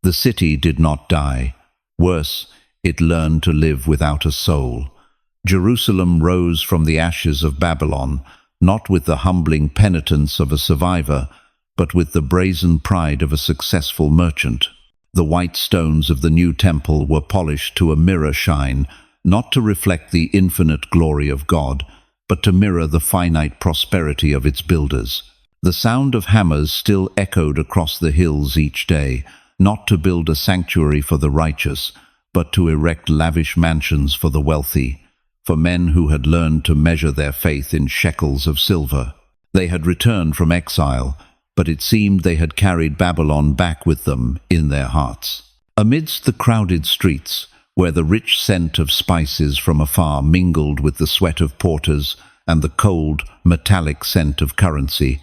The city did not die. Worse, it learned to live without a soul. Jerusalem rose from the ashes of Babylon, not with the humbling penitence of a survivor, but with the brazen pride of a successful merchant. The white stones of the new temple were polished to a mirror shine, not to reflect the infinite glory of God, but to mirror the finite prosperity of its builders. The sound of hammers still echoed across the hills each day, not to build a sanctuary for the righteous, but to erect lavish mansions for the wealthy, for men who had learned to measure their faith in shekels of silver. They had returned from exile, but it seemed they had carried Babylon back with them in their hearts. Amidst the crowded streets, where the rich scent of spices from afar mingled with the sweat of porters and the cold, metallic scent of currency,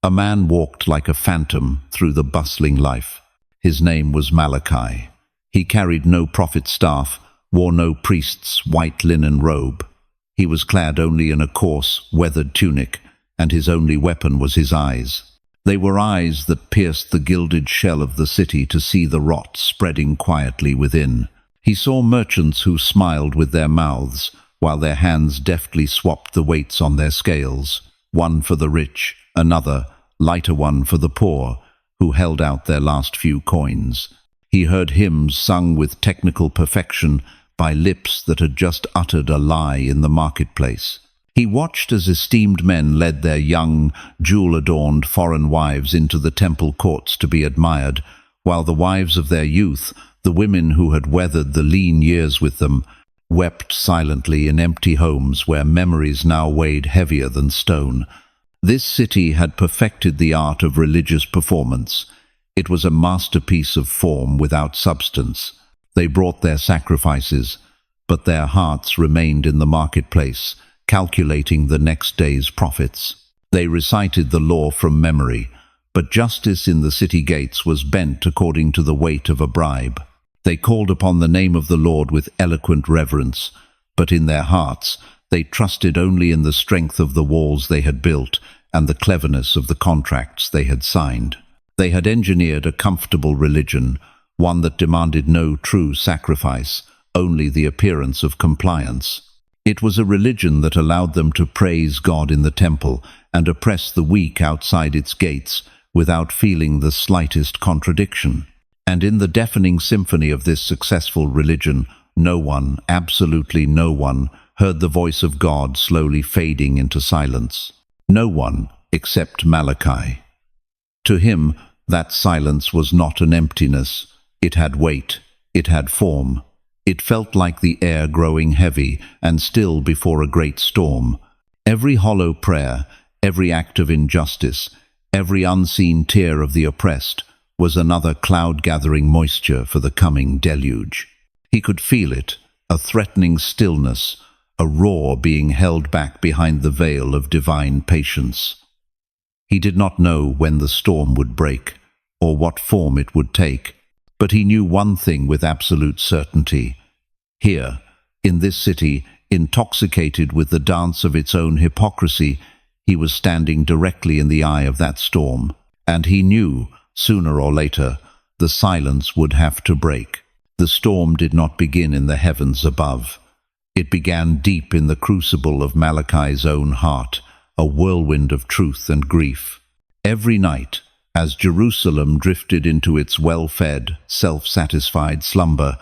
a man walked like a phantom through the bustling life. His name was Malachi. He carried no prophet's staff, wore no priest's white linen robe. He was clad only in a coarse, weathered tunic, and his only weapon was his eyes. They were eyes that pierced the gilded shell of the city to see the rot spreading quietly within. He saw merchants who smiled with their mouths, while their hands deftly swapped the weights on their scales, one for the rich, another, lighter one for the poor, who held out their last few coins. He heard hymns sung with technical perfection by lips that had just uttered a lie in the marketplace. He watched as esteemed men led their young, jewel-adorned foreign wives into the temple courts to be admired, while the wives of their youth, the women who had weathered the lean years with them, wept silently in empty homes where memories now weighed heavier than stone. This city had perfected the art of religious performance. It was a masterpiece of form without substance. They brought their sacrifices, but their hearts remained in the marketplace, calculating the next day's profits. They recited the law from memory, but justice in the city gates was bent according to the weight of a bribe. They called upon the name of the Lord with eloquent reverence, but in their hearts they trusted only in the strength of the walls they had built and the cleverness of the contracts they had signed. They had engineered a comfortable religion, one that demanded no true sacrifice, only the appearance of compliance. It was a religion that allowed them to praise God in the temple and oppress the weak outside its gates without feeling the slightest contradiction. And in the deafening symphony of this successful religion, no one, absolutely no one, heard the voice of God slowly fading into silence. No one except Malachi. To him, that silence was not an emptiness. It had weight. It had form. It felt like the air growing heavy and still before a great storm. Every hollow prayer, every act of injustice, every unseen tear of the oppressed was another cloud-gathering moisture for the coming deluge. He could feel it, a threatening stillness, a roar being held back behind the veil of divine patience. He did not know when the storm would break, or what form it would take, but he knew one thing with absolute certainty. Here, in this city, intoxicated with the dance of its own hypocrisy, he was standing directly in the eye of that storm, and he knew, sooner or later, the silence would have to break. The storm did not begin in the heavens above. It began deep in the crucible of Malachi's own heart, a whirlwind of truth and grief. Every night, as Jerusalem drifted into its well-fed, self-satisfied slumber,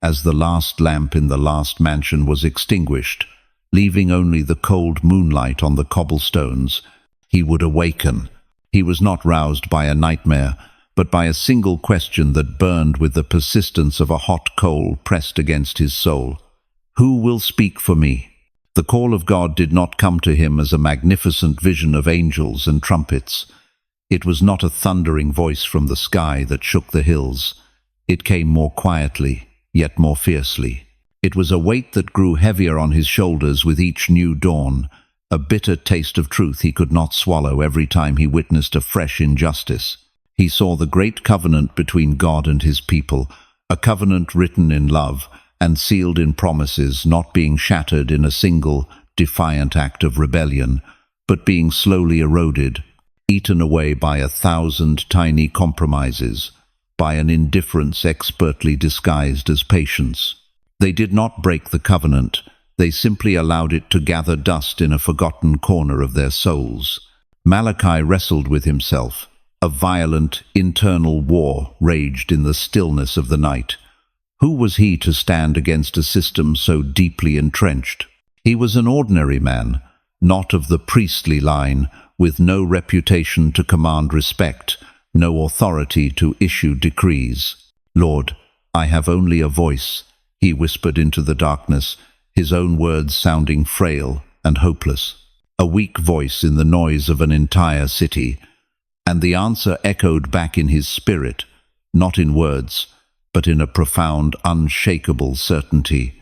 as the last lamp in the last mansion was extinguished, leaving only the cold moonlight on the cobblestones, he would awaken. He was not roused by a nightmare, but by a single question that burned with the persistence of a hot coal pressed against his soul. Who will speak for me? The call of God did not come to him as a magnificent vision of angels and trumpets. It was not a thundering voice from the sky that shook the hills. It came more quietly, yet more fiercely. It was a weight that grew heavier on his shoulders with each new dawn, a bitter taste of truth he could not swallow every time he witnessed a fresh injustice. He saw the great covenant between God and his people, a covenant written in love and sealed in promises, not being shattered in a single, defiant act of rebellion, but being slowly eroded, eaten away by 1,000 tiny compromises. by an indifference expertly disguised as patience. They did not break the covenant, they simply allowed it to gather dust in a forgotten corner of their souls. Malachi wrestled with himself. A violent, internal war raged in the stillness of the night. Who was he to stand against a system so deeply entrenched? He was an ordinary man, not of the priestly line, with no reputation to command respect, no authority to issue decrees. "Lord, I have only a voice," he whispered into the darkness, his own words sounding frail and hopeless. A weak voice in the noise of an entire city. And the answer echoed back in his spirit, not in words, but in a profound, unshakable certainty.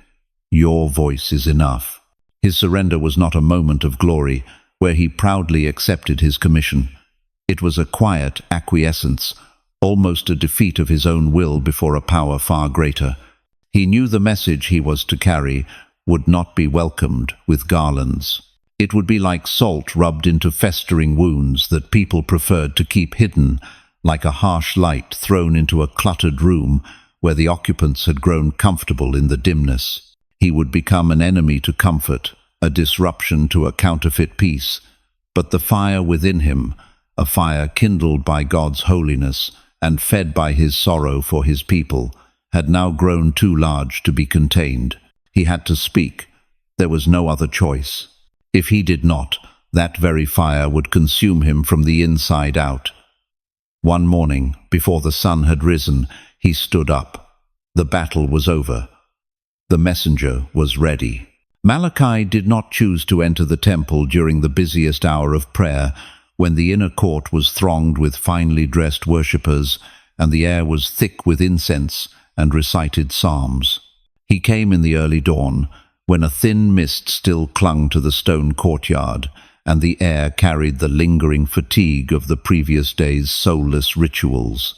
"Your voice is enough." His surrender was not a moment of glory, where he proudly accepted his commission. It was a quiet acquiescence, almost a defeat of his own will before a power far greater. He knew the message he was to carry would not be welcomed with garlands. It would be like salt rubbed into festering wounds that people preferred to keep hidden, like a harsh light thrown into a cluttered room where the occupants had grown comfortable in the dimness. He would become an enemy to comfort, a disruption to a counterfeit peace. But the fire within him, a fire kindled by God's holiness and fed by his sorrow for his people, had now grown too large to be contained. He had to speak. There was no other choice. If he did not, that very fire would consume him from the inside out. One morning, before the sun had risen, he stood up. The battle was over. The messenger was ready. Malachi did not choose to enter the temple during the busiest hour of prayer, when the inner court was thronged with finely dressed worshippers, and the air was thick with incense and recited psalms. He came in the early dawn, when a thin mist still clung to the stone courtyard, and the air carried the lingering fatigue of the previous day's soulless rituals.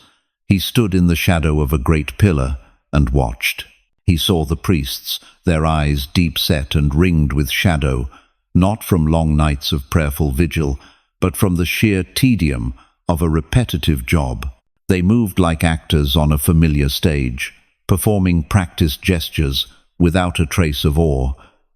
He stood in the shadow of a great pillar and watched. He saw the priests, their eyes deep-set and ringed with shadow, not from long nights of prayerful vigil, but from the sheer tedium of a repetitive job. They moved like actors on a familiar stage, performing practiced gestures without a trace of awe,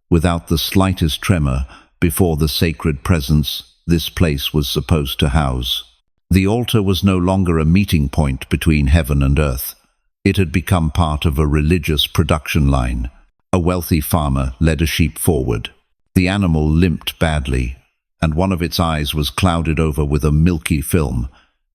without the slightest tremor before the sacred presence this place was supposed to house. The altar was no longer a meeting point between heaven and earth. It had become part of a religious production line. A wealthy farmer led a sheep forward. The animal limped badly, and one of its eyes was clouded over with a milky film.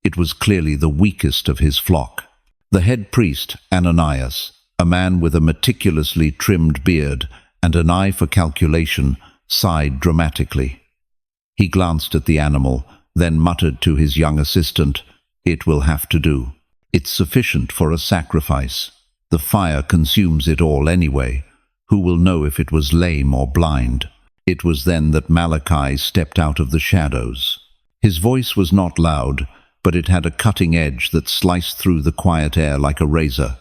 It was clearly the weakest of his flock. The head priest, Ananias, a man with a meticulously trimmed beard and an eye for calculation, sighed dramatically. He glanced at the animal, then muttered to his young assistant, "It will have to do. It's sufficient for a sacrifice. The fire consumes it all anyway. Who will know if it was lame or blind?" It was then that Malachi stepped out of the shadows. His voice was not loud, but it had a cutting edge that sliced through the quiet air like a razor.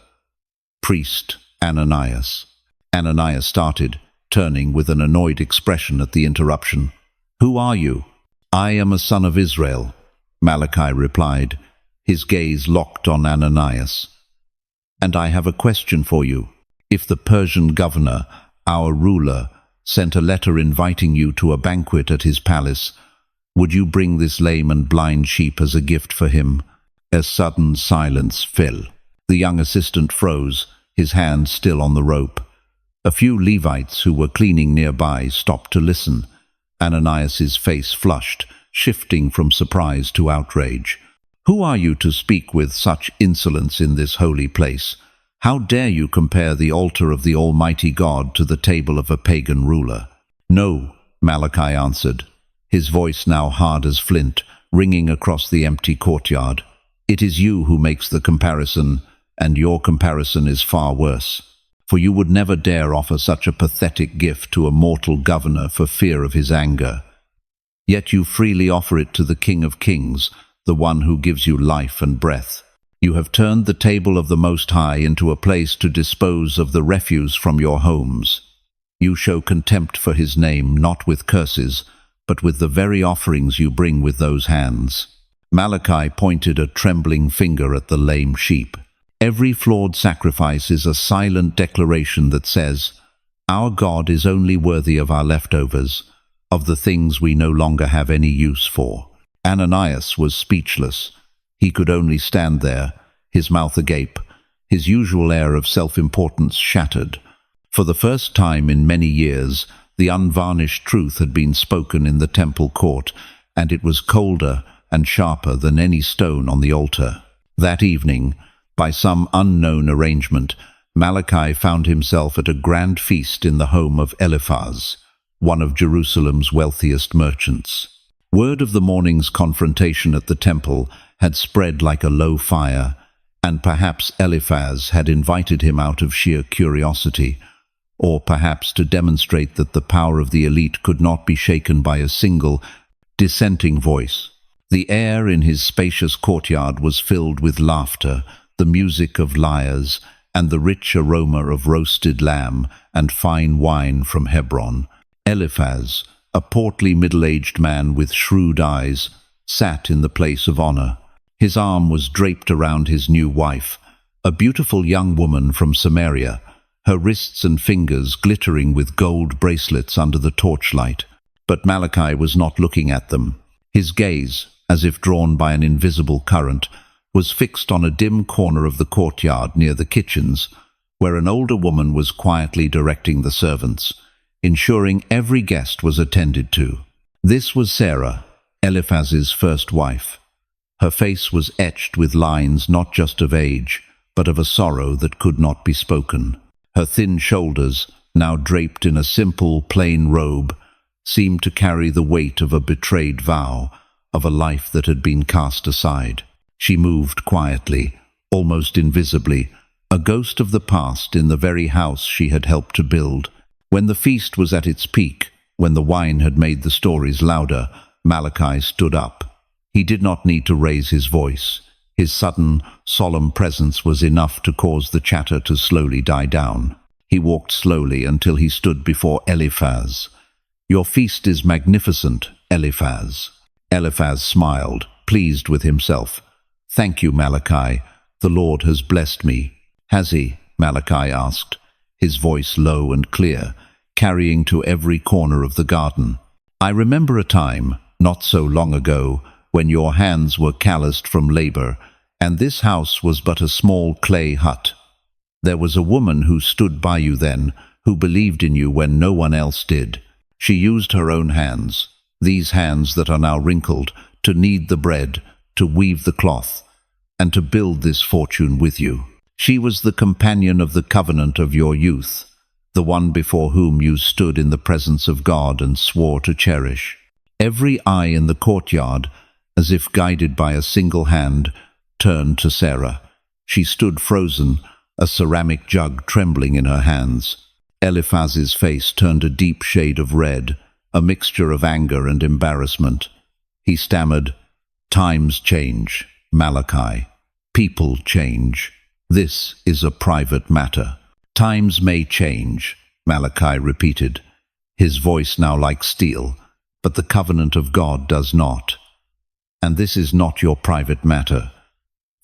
"Priest Ananias." Ananias started, turning with an annoyed expression at the interruption. "Who are you?" "I am a son of Israel," Malachi replied, his gaze locked on Ananias. "And I have a question for you. If the Persian governor, our ruler, sent a letter inviting you to a banquet at his palace, would you bring this lame and blind sheep as a gift for him?" A sudden silence fell. The young assistant froze, his hand still on the rope. A few Levites who were cleaning nearby stopped to listen. Ananias's face flushed, shifting from surprise to outrage. "Who are you to speak with such insolence in this holy place? How dare you compare the altar of the Almighty God to the table of a pagan ruler?" "No," Malachi answered, his voice now hard as flint, ringing across the empty courtyard. "It is you who makes the comparison, and your comparison is far worse. For you would never dare offer such a pathetic gift to a mortal governor for fear of his anger. Yet you freely offer it to the King of Kings, the one who gives you life and breath. You have turned the table of the Most High into a place to dispose of the refuse from your homes. You show contempt for his name not with curses, but with the very offerings you bring with those hands. Malachi pointed a trembling finger at the lame sheep. Every flawed sacrifice is a silent declaration that says, "Our God is only worthy of our leftovers, of the things we no longer have any use for." Ananias was speechless. He could only stand there, his mouth agape, his usual air of self-importance shattered. For the first time in many years, the unvarnished truth had been spoken in the temple court, and it was colder and sharper than any stone on the altar. That evening, by some unknown arrangement, Malachi found himself at a grand feast in the home of Eliphaz, one of Jerusalem's wealthiest merchants. Word of the morning's confrontation at the temple had spread like a low fire, and perhaps Eliphaz had invited him out of sheer curiosity, or perhaps to demonstrate that the power of the elite could not be shaken by a single dissenting voice. The air in his spacious courtyard was filled with laughter, the music of lyres, and the rich aroma of roasted lamb and fine wine from Hebron. Eliphaz, a portly middle-aged man with shrewd eyes, sat in the place of honor. His arm was draped around his new wife, a beautiful young woman from Samaria, her wrists and fingers glittering with gold bracelets under the torchlight. But Malachi was not looking at them. His gaze, as if drawn by an invisible current, was fixed on a dim corner of the courtyard near the kitchens, where an older woman was quietly directing the servants, ensuring every guest was attended to. This was Sarah, Eliphaz's first wife. Her face was etched with lines not just of age, but of a sorrow that could not be spoken. Her thin shoulders, now draped in a simple, plain robe, seemed to carry the weight of a betrayed vow, of a life that had been cast aside. She moved quietly, almost invisibly, a ghost of the past in the very house she had helped to build. When the feast was at its peak, when the wine had made the stories louder, Malachi stood up. He did not need to raise his voice. His sudden, solemn presence was enough to cause the chatter to slowly die down. He walked slowly until he stood before Eliphaz. "Your feast is magnificent, Eliphaz." Eliphaz smiled, pleased with himself. "Thank you, Malachi. The Lord has blessed me." "Has he?" Malachi asked, his voice low and clear, carrying to every corner of the garden. "I remember a time, not so long ago, when your hands were calloused from labor, and this house was but a small clay hut. There was a woman who stood by you then, who believed in you when no one else did. She used her own hands, these hands that are now wrinkled, to knead the bread, to weave the cloth, and to build this fortune with you. She was the companion of the covenant of your youth, the one before whom you stood in the presence of God and swore to cherish." Every eye in the courtyard, as if guided by a single hand, turned to Sarah. She stood frozen, a ceramic jug trembling in her hands. Eliphaz's face turned a deep shade of red, a mixture of anger and embarrassment. He stammered, "Times change, Malachi. People change. This is a private matter." "Times may change," Malachi repeated, his voice now like steel, "but the covenant of God does not. And this is not your private matter.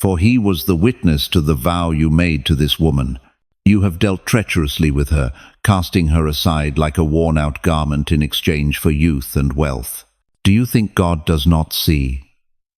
For he was the witness to the vow you made to this woman. You have dealt treacherously with her, casting her aside like a worn-out garment in exchange for youth and wealth. Do you think God does not see?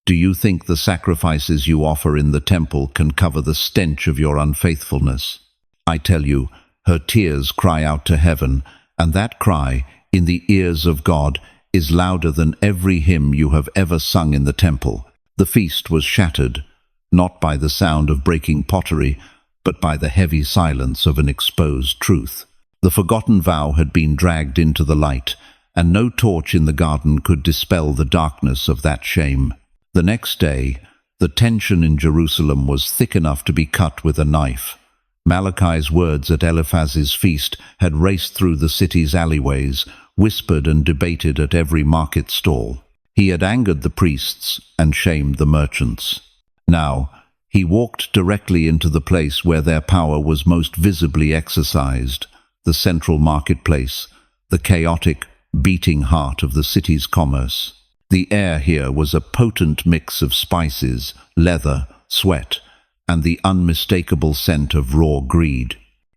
Do you think the sacrifices you offer in the temple can cover the stench of your unfaithfulness? I tell you, her tears cry out to heaven, and that cry, in the ears of God, is louder than every hymn you have ever sung in the temple." The feast was shattered, not by the sound of breaking pottery, but by the heavy silence of an exposed truth. The forgotten vow had been dragged into the light, and no torch in the garden could dispel the darkness of that shame. The next day, the tension in Jerusalem was thick enough to be cut with a knife. Malachi's words at Eliphaz's feast had raced through the city's alleyways, whispered and debated at every market stall. He had angered the priests and shamed the merchants. Now, he walked directly into the place where their power was most visibly exercised, the central marketplace, the chaotic, beating heart of the city's commerce. The air here was a potent mix of spices, leather, sweat, and the unmistakable scent of raw greed.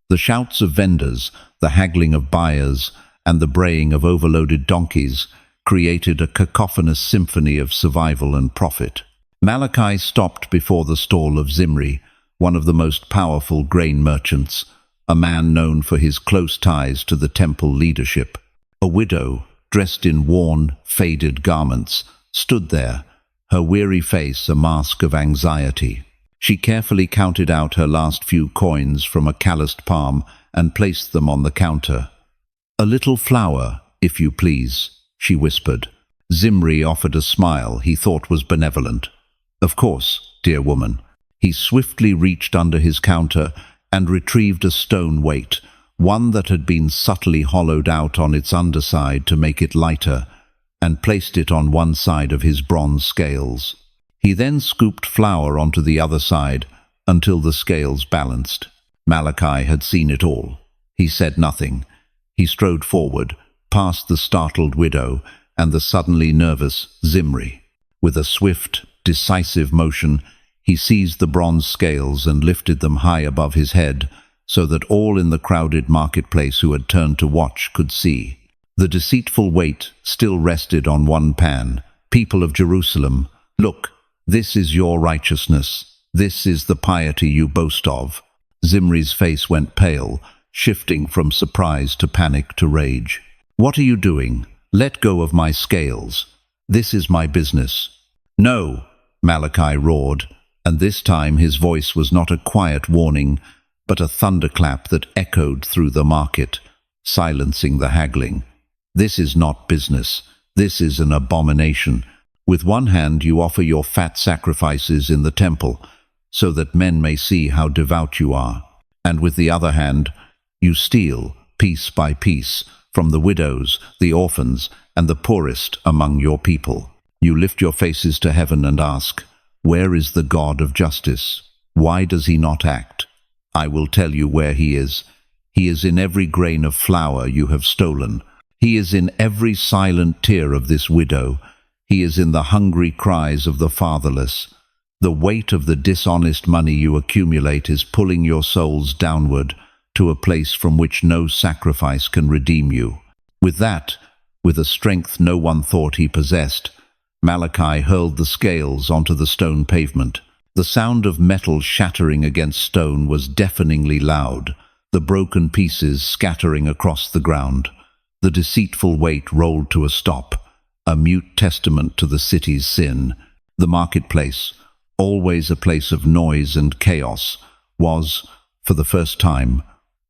The shouts of vendors, the haggling of buyers, and the braying of overloaded donkeys created a cacophonous symphony of survival and profit. Malachi stopped before the stall of Zimri, one of the most powerful grain merchants, a man known for his close ties to the temple leadership. A widow, dressed in worn, faded garments, stood there, her weary face a mask of anxiety. She carefully counted out her last few coins from a calloused palm and placed them on the counter. "A little flour, if you please," she whispered. Zimri offered a smile he thought was benevolent. "Of course, dear woman." He swiftly reached under his counter and retrieved a stone weight, one that had been subtly hollowed out on its underside to make it lighter, and placed it on one side of his bronze scales. He then scooped flour onto the other side until the scales balanced. Malachi had seen it all. He said nothing. He strode forward, past the startled widow and the suddenly nervous Zimri. With a swift, decisive motion, he seized the bronze scales and lifted them high above his head, so that all in the crowded marketplace who had turned to watch could see. The deceitful weight still rested on one pan. "People of Jerusalem, look, this is your righteousness. This is the piety you boast of." Zimri's face went pale, shifting from surprise to panic to rage. "What are you doing? Let go of my scales. This is my business." "No," Malachi roared, and this time his voice was not a quiet warning, but a thunderclap that echoed through the market, silencing the haggling. "This is not business. This is an abomination. With one hand you offer your fat sacrifices in the temple, so that men may see how devout you are, and with the other hand you steal, piece by piece, from the widows, the orphans, and the poorest among your people. You lift your faces to heaven and ask, 'Where is the God of justice? Why does he not act?' I will tell you where he is. He is in every grain of flour you have stolen. He is in every silent tear of this widow. He is in the hungry cries of the fatherless. The weight of the dishonest money you accumulate is pulling your souls downward to a place from which no sacrifice can redeem you." With that, with a strength no one thought he possessed, Malachi hurled the scales onto the stone pavement. The sound of metal shattering against stone was deafeningly loud, the broken pieces scattering across the ground. The deceitful weight rolled to a stop, a mute testament to the city's sin. The marketplace, always a place of noise and chaos, was, for the first time,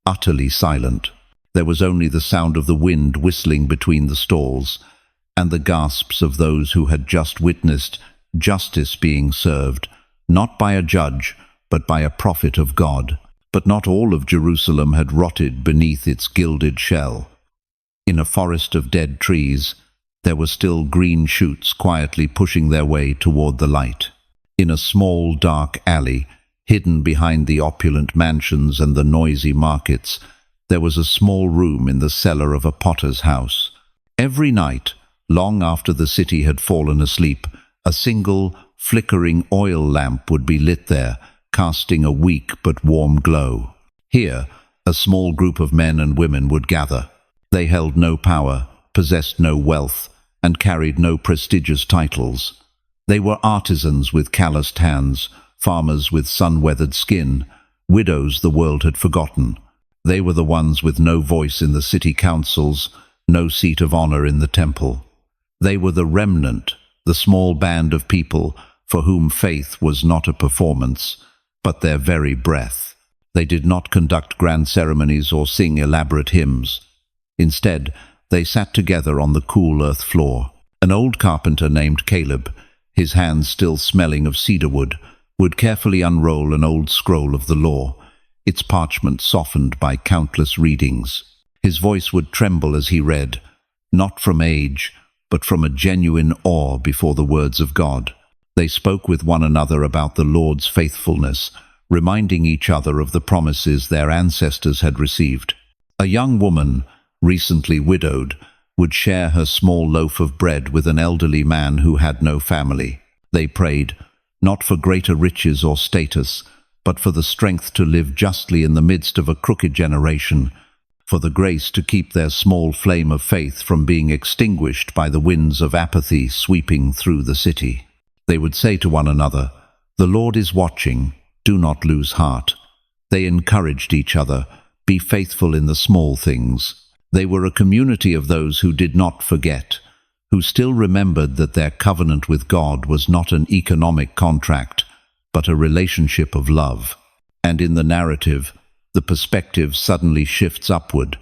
utterly silent. There was only the sound of the wind whistling between the stalls, and the gasps of those who had just witnessed justice being served, not by a judge, but by a prophet of God. But not all of Jerusalem had rotted beneath its gilded shell. In a forest of dead trees, there were still green shoots quietly pushing their way toward the light. In a small, dark alley, hidden behind the opulent mansions and the noisy markets, there was a small room in the cellar of a potter's house. Every night, long after the city had fallen asleep, a single, flickering oil lamp would be lit there, casting a weak but warm glow. Here, a small group of men and women would gather. They held no power, possessed no wealth, and carried no prestigious titles. They were artisans with calloused hands, farmers with sun-weathered skin, widows the world had forgotten. They were the ones with no voice in the city councils, no seat of honor in the temple. They were the remnant, the small band of people for whom faith was not a performance, but their very breath. They did not conduct grand ceremonies or sing elaborate hymns. Instead, they sat together on the cool earth floor. An old carpenter named Caleb, his hands still smelling of cedarwood, would carefully unroll an old scroll of the law, its parchment softened by countless readings. His voice would tremble as he read, not from age, but from a genuine awe before the words of God. They spoke with one another about the Lord's faithfulness, reminding each other of the promises their ancestors had received. A young woman, recently widowed, would share her small loaf of bread with an elderly man who had no family. They prayed, not for greater riches or status, but for the strength to live justly in the midst of a crooked generation, for the grace to keep their small flame of faith from being extinguished by the winds of apathy sweeping through the city. They would say to one another, "The Lord is watching, do not lose heart." They encouraged each other, "Be faithful in the small things." They were a community of those who did not forget, who still remembered that their covenant with God was not an economic contract, but a relationship of love. And in the narrative, the perspective suddenly shifts upward,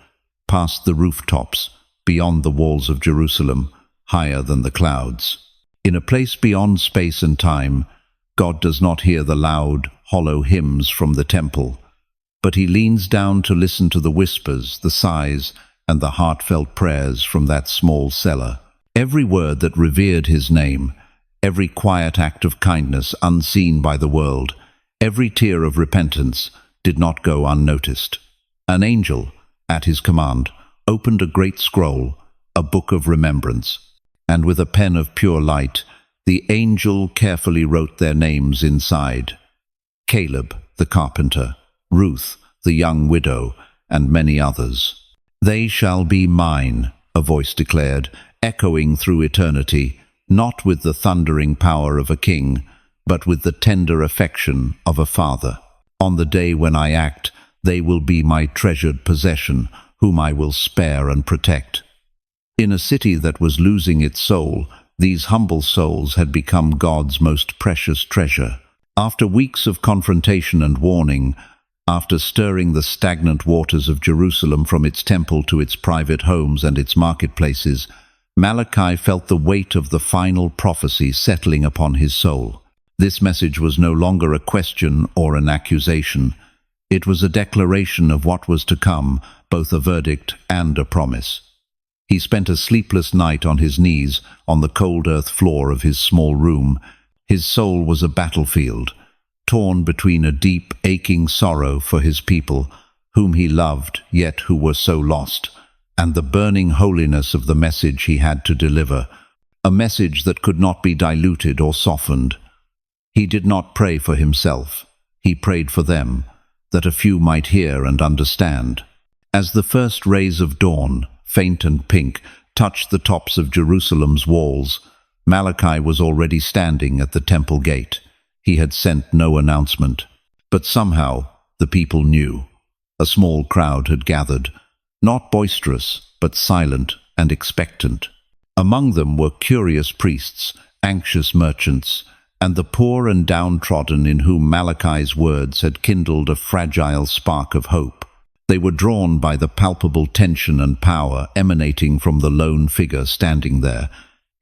past the rooftops, beyond the walls of Jerusalem, higher than the clouds. In a place beyond space and time, God does not hear the loud, hollow hymns from the temple, but he leans down to listen to the whispers, the sighs, and the heartfelt prayers from that small cellar. Every word that revered his name, every quiet act of kindness unseen by the world, every tear of repentance did not go unnoticed. An angel, at his command, opened a great scroll, a book of remembrance, and with a pen of pure light, the angel carefully wrote their names inside: Caleb, the carpenter, Ruth, the young widow, and many others. "They shall be mine," a voice declared, echoing through eternity, not with the thundering power of a king, but with the tender affection of a father. "On the day when I act, they will be my treasured possession, whom I will spare and protect." In a city that was losing its soul, these humble souls had become God's most precious treasure. After weeks of confrontation and warning, after stirring the stagnant waters of Jerusalem from its temple to its private homes and its marketplaces, Malachi felt the weight of the final prophecy settling upon his soul. This message was no longer a question or an accusation. It was a declaration of what was to come, both a verdict and a promise. He spent a sleepless night on his knees on the cold earth floor of his small room. His soul was a battlefield, torn between a deep, aching sorrow for his people, whom he loved, yet who were so lost, and the burning holiness of the message he had to deliver, a message that could not be diluted or softened. He did not pray for himself. He prayed for them, that a few might hear and understand. As the first rays of dawn, faint and pink, touched the tops of Jerusalem's walls, Malachi was already standing at the temple gate. He had sent no announcement, but somehow the people knew. A small crowd had gathered, not boisterous, but silent and expectant. Among them were curious priests, anxious merchants, and the poor and downtrodden in whom Malachi's words had kindled a fragile spark of hope. They were drawn by the palpable tension and power emanating from the lone figure standing there,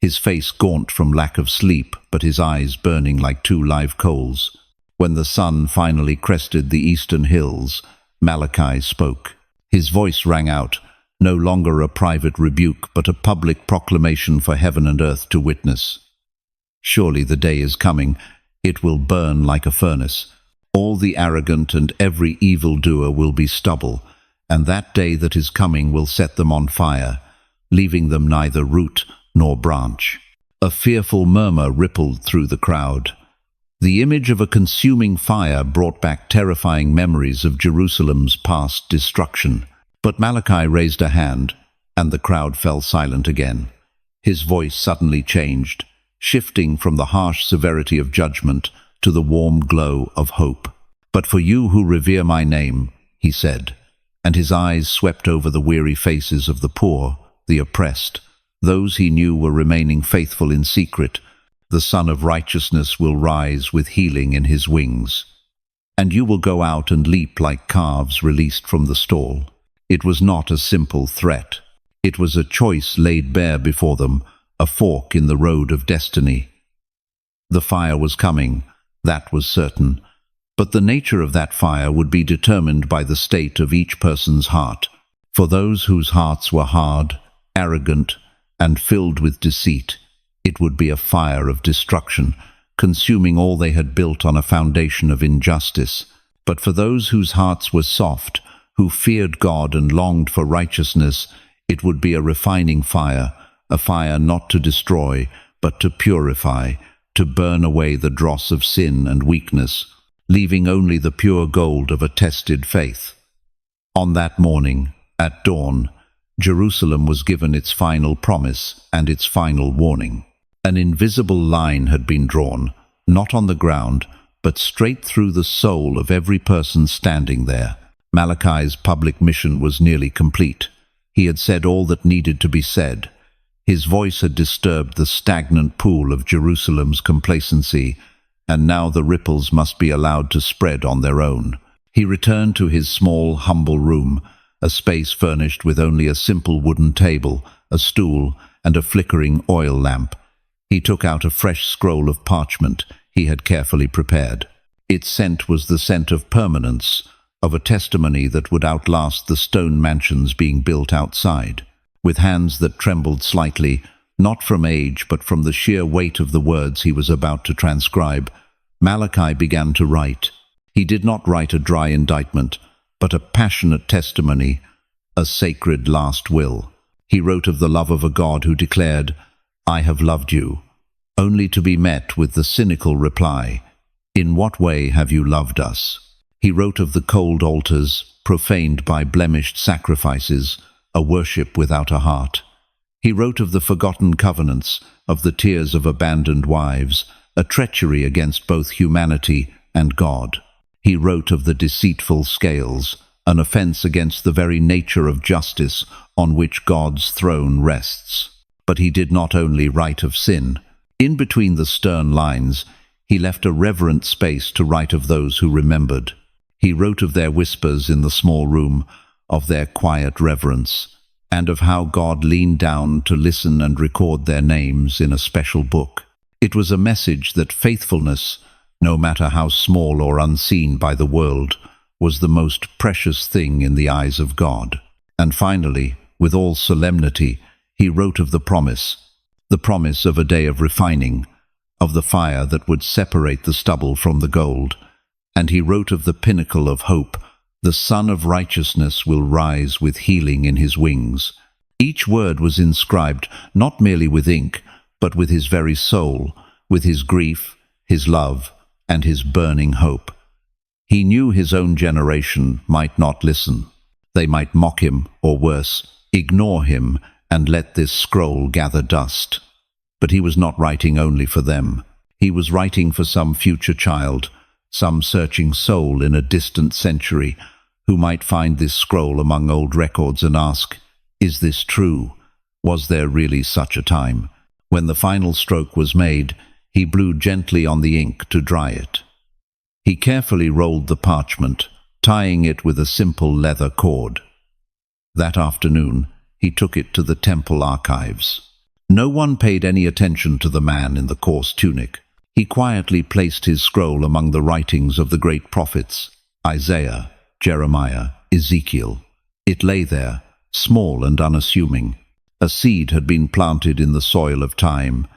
his face gaunt from lack of sleep, but his eyes burning like two live coals. When the sun finally crested the eastern hills, Malachi spoke. His voice rang out, no longer a private rebuke, but a public proclamation for heaven and earth to witness. "Surely the day is coming. It will burn like a furnace. All the arrogant and every evildoer will be stubble, and that day that is coming will set them on fire, leaving them neither root nor branch." A fearful murmur rippled through the crowd. The image of a consuming fire brought back terrifying memories of Jerusalem's past destruction. But Malachi raised a hand, and the crowd fell silent again. His voice suddenly changed, shifting from the harsh severity of judgment to the warm glow of hope. "But for you who revere my name," he said, and his eyes swept over the weary faces of the poor, the oppressed, those he knew were remaining faithful in secret, "the Son of Righteousness will rise with healing in his wings. And you will go out and leap like calves released from the stall." It was not a simple threat. It was a choice laid bare before them, a fork in the road of destiny. The fire was coming, that was certain, but the nature of that fire would be determined by the state of each person's heart. For those whose hearts were hard, arrogant, and filled with deceit, it would be a fire of destruction, consuming all they had built on a foundation of injustice. But for those whose hearts were soft, who feared God and longed for righteousness, It would be a refining fire, a fire not to destroy, but to purify, to burn away the dross of sin and weakness, leaving only the pure gold of a tested faith. On that morning, at dawn, Jerusalem was given its final promise and its final warning. An invisible line had been drawn, not on the ground, but straight through the soul of every person standing there. Malachi's public mission was nearly complete. He had said all that needed to be said. His voice had disturbed the stagnant pool of Jerusalem's complacency, and now the ripples must be allowed to spread on their own. He returned to his small, humble room, a space furnished with only a simple wooden table, a stool, and a flickering oil lamp. He took out a fresh scroll of parchment he had carefully prepared. Its scent was the scent of permanence, of a testimony that would outlast the stone mansions being built outside. With hands that trembled slightly, not from age but from the sheer weight of the words he was about to transcribe, Malachi began to write. He did not write a dry indictment, but a passionate testimony, a sacred last will. He wrote of the love of a God who declared, "I have loved you," only to be met with the cynical reply, "In what way have you loved us?" He wrote of the cold altars, profaned by blemished sacrifices, a worship without a heart. He wrote of the forgotten covenants, of the tears of abandoned wives, a treachery against both humanity and God. He wrote of the deceitful scales, an offense against the very nature of justice on which God's throne rests. But he did not only write of sin. In between the stern lines, he left a reverent space to write of those who remembered. He wrote of their whispers in the small room, of their quiet reverence, and of how God leaned down to listen and record their names in a special book. It was a message that faithfulness, no matter how small or unseen by the world, was the most precious thing in the eyes of God. And finally, with all solemnity, he wrote of the promise of a day of refining, of the fire that would separate the stubble from the gold. And he wrote of the pinnacle of hope, "The Son of Righteousness will rise with healing in his wings." Each word was inscribed not merely with ink, but with his very soul, with his grief, his love, and his burning hope. He knew his own generation might not listen. They might mock him, or worse, ignore him and let this scroll gather dust. But he was not writing only for them. He was writing for some future child, some searching soul in a distant century, who might find this scroll among old records and ask, "Is this true? Was there really such a time?" When the final stroke was made, he blew gently on the ink to dry it. He carefully rolled the parchment, tying it with a simple leather cord. That afternoon, he took it to the temple archives. No one paid any attention to the man in the coarse tunic. He quietly placed his scroll among the writings of the great prophets, Isaiah, Jeremiah, Ezekiel. It lay there, small and unassuming. A seed had been planted in the soil of time,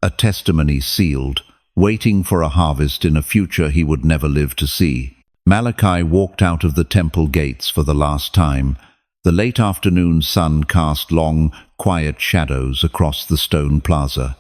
a testimony sealed, waiting for a harvest in a future he would never live to see. Malachi walked out of the temple gates for the last time. The late afternoon sun cast long, quiet shadows across the stone plaza.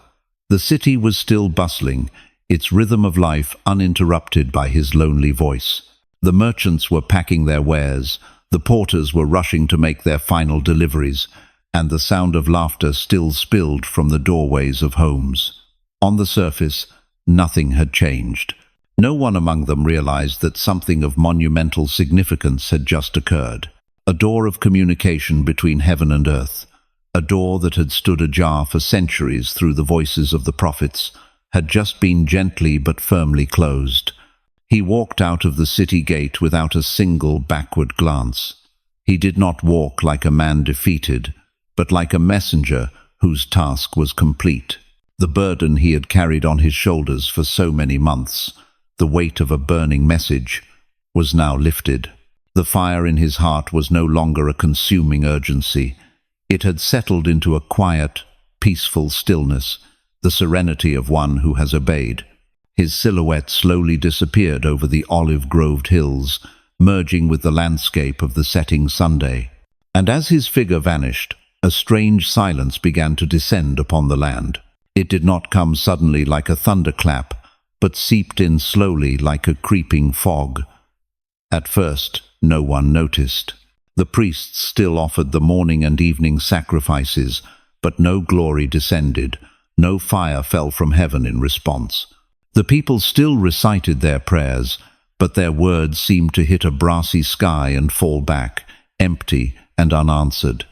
The city was still bustling, its rhythm of life uninterrupted by his lonely voice. The merchants were packing their wares, the porters were rushing to make their final deliveries, and the sound of laughter still spilled from the doorways of homes. On the surface, nothing had changed. No one among them realized that something of monumental significance had just occurred. A door of communication between heaven and earth, a door that had stood ajar for centuries through the voices of the prophets, had just been gently but firmly closed. He walked out of the city gate without a single backward glance. He did not walk like a man defeated, but like a messenger whose task was complete. The burden he had carried on his shoulders for so many months, the weight of a burning message, was now lifted. The fire in his heart was no longer a consuming urgency. It had settled into a quiet, peaceful stillness, the serenity of one who has obeyed. His silhouette slowly disappeared over the olive-groved hills, merging with the landscape of the setting Sunday. And as his figure vanished, A strange silence began to descend upon the land. It did not come suddenly like a thunderclap, but seeped in slowly like a creeping fog. At first, no one noticed. The priests still offered the morning and evening sacrifices, but no glory descended, no fire fell from heaven in response. The people still recited their prayers, but their words seemed to hit a brassy sky and fall back, empty and unanswered.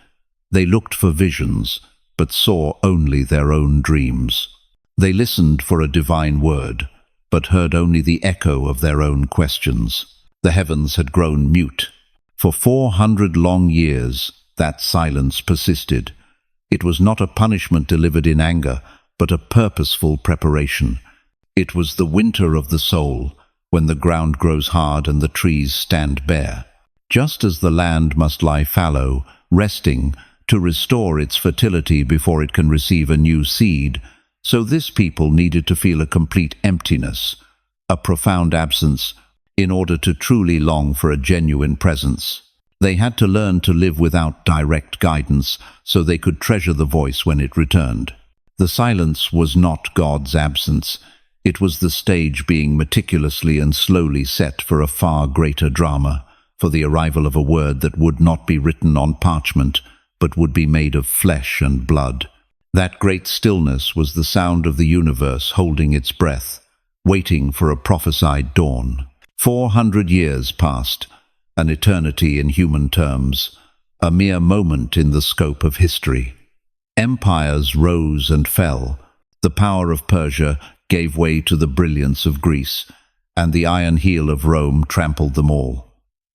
They looked for visions, but saw only their own dreams. They listened for a divine word, but heard only the echo of their own questions. The heavens had grown mute. For 400 long years, that silence persisted. It was not a punishment delivered in anger, but a purposeful preparation. It was the winter of the soul, when the ground grows hard and the trees stand bare. Just as the land must lie fallow, resting, to restore its fertility before it can receive a new seed, so this people needed to feel a complete emptiness, a profound absence, in order to truly long for a genuine presence. They had to learn to live without direct guidance, so they could treasure the voice when it returned. The silence was not God's absence. It was the stage being meticulously and slowly set for a far greater drama, for the arrival of a word that would not be written on parchment, but would be made of flesh and blood. That great stillness was the sound of the universe holding its breath, waiting for a prophesied dawn. 400 years passed, an eternity in human terms, a mere moment in the scope of history. Empires rose and fell. The power of Persia gave way to the brilliance of Greece, and the iron heel of Rome trampled them all.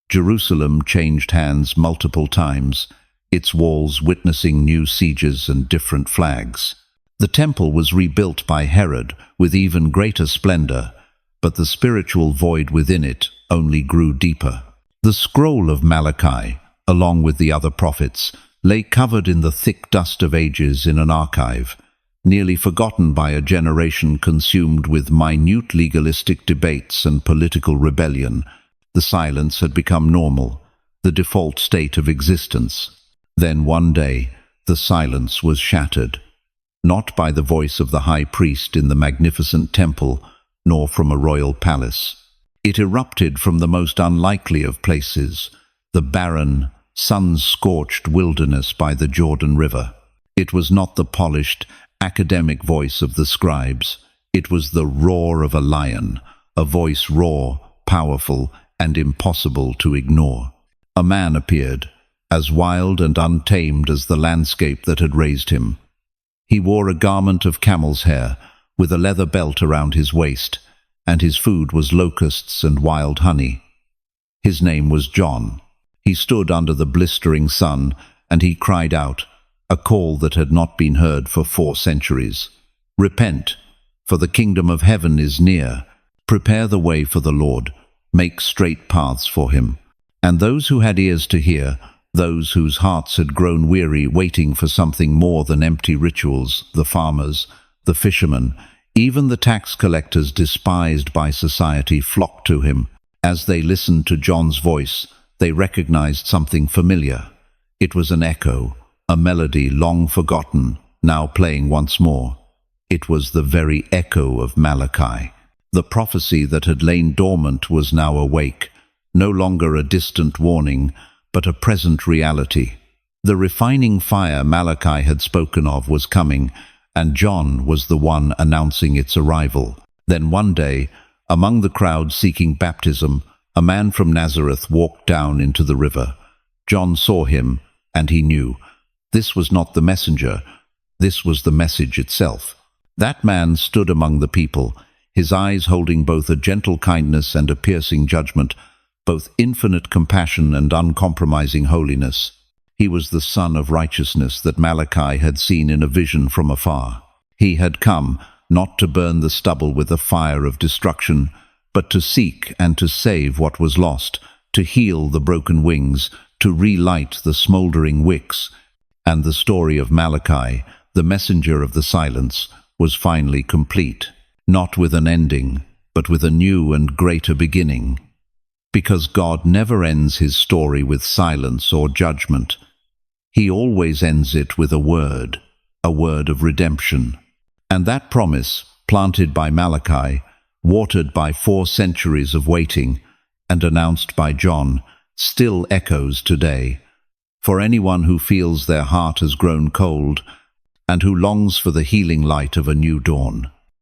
Jerusalem changed hands multiple times, its walls witnessing new sieges and different flags. The temple was rebuilt by Herod with even greater splendor, but the spiritual void within it only grew deeper. The scroll of Malachi, along with the other prophets, lay covered in the thick dust of ages in an archive, nearly forgotten by a generation consumed with minute legalistic debates and political rebellion. The silence had become normal, the default state of existence. Then one day, the silence was shattered, not by the voice of the high priest in the magnificent temple, nor from a royal palace. It erupted from the most unlikely of places, the barren, sun-scorched wilderness by the Jordan River. It was not the polished, academic voice of the scribes. It was the roar of a lion, a voice raw, powerful, and impossible to ignore. A man appeared, as wild and untamed as the landscape that had raised him. He wore a garment of camel's hair, with a leather belt around his waist, and his food was locusts and wild honey. His name was John. He stood under the blistering sun, and he cried out, a call that had not been heard for 4 centuries. Repent, for the kingdom of heaven is near. Prepare the way for the Lord. Make straight paths for him. And those who had ears to hear, those whose hearts had grown weary waiting for something more than empty rituals, the farmers, the fishermen, even the tax collectors despised by society flocked to him. As they listened to John's voice, they recognized something familiar. It was an echo, a melody long forgotten, now playing once more. It was the very echo of Malachi. The prophecy that had lain dormant was now awake, no longer a distant warning, but a present reality. The refining fire Malachi had spoken of was coming, and John was the one announcing its arrival. Then one day, among the crowd seeking baptism, a man from Nazareth walked down into the river. John saw him, and he knew. This was not the messenger, this was the message itself. That man stood among the people, his eyes holding both a gentle kindness and a piercing judgment, both infinite compassion and uncompromising holiness. He was the Son of Righteousness that Malachi had seen in a vision from afar. He had come, not to burn the stubble with a fire of destruction, but to seek and to save what was lost, to heal the broken wings, to relight the smoldering wicks. And the story of Malachi, the messenger of the silence, was finally complete, not with an ending, but with a new and greater beginning. Because God never ends his story with silence or judgment. He always ends it with a word of redemption. And that promise, planted by Malachi, watered by 4 centuries of waiting, and announced by John, still echoes today. For anyone who feels their heart has grown cold, and who longs for the healing light of a new dawn.